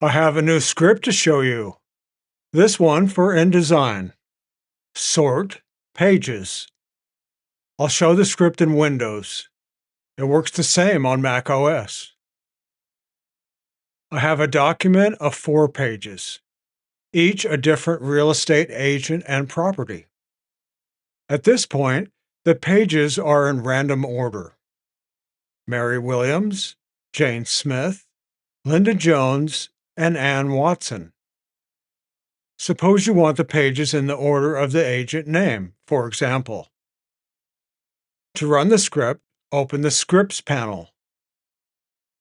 I have a new script to show you. This one for InDesign. Sort pages. I'll show the script in Windows. It works the same on macOS. I have a document of 4 pages, each a different real estate agent and property. At this point, the pages are in random order. Mary Williams, Jane Smith, Linda Jones, and Ann Watson. Suppose you want the pages in the order of the agent name, for example. To run the script, open the Scripts panel.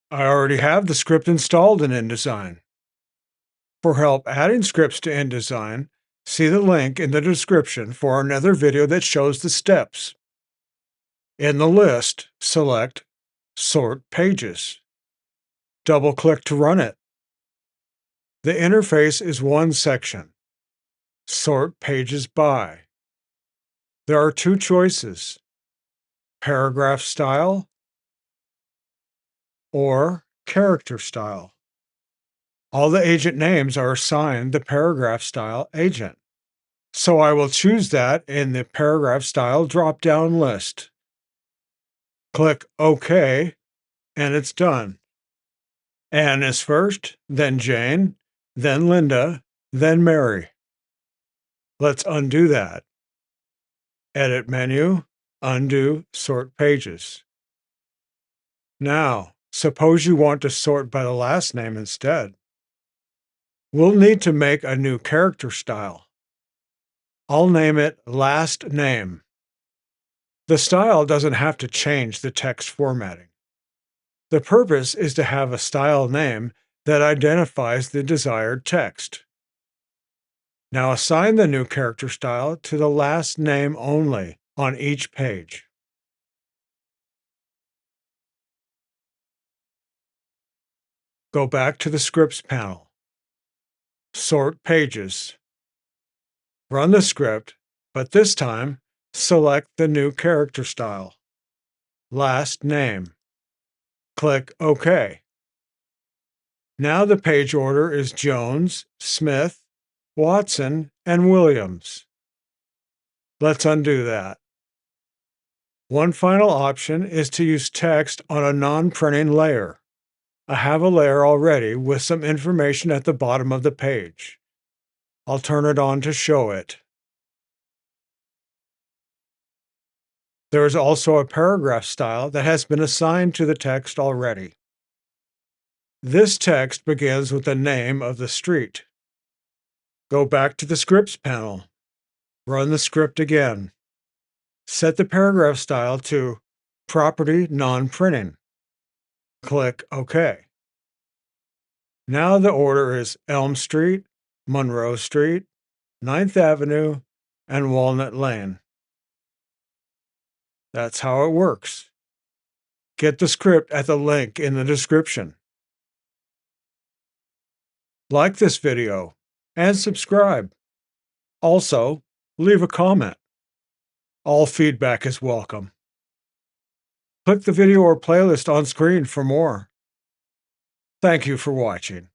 I already have the script installed in InDesign. For help adding scripts to InDesign, see the link in the description for another video that shows the steps. In the list, select Sort Pages. Double-click to run it. The interface is one section. Sort Pages By. There are 2 choices: Paragraph Style or Character Style. All the agent names are assigned the paragraph style agent, so I will choose that in the paragraph style drop-down list. Click OK, and it's done. Anne is first, then Jane, then Linda, then Mary. Let's undo that. Edit menu, undo, sort pages. Now, suppose you want to sort by the last name instead. We'll need to make a new character style. I'll name it Last Name. The style doesn't have to change the text formatting. The purpose is to have a style name that identifies the desired text. Now assign the new character style to the last name only on each page. Go back to the Scripts panel. Sort Pages. Run the script, but this time select the new character style, Last Name. Click OK. Now the page order is Jones, Smith, Watson, and Williams. Let's undo that. One final option is to use text on a non-printing layer. I have a layer already with some information at the bottom of the page. I'll turn it on to show it. There is also a paragraph style that has been assigned to the text already. This text begins with the name of the street. Go back to the Scripts panel. Run the script again. Set the paragraph style to Property Non-Printing. Click OK. Now the order is Elm Street, Monroe Street, 9th Avenue, and Walnut Lane. That's how it works. Get the script at the link in the description. Like this video and subscribe. Also, leave a comment. All feedback is welcome. Click the video or playlist on screen for more. Thank you for watching.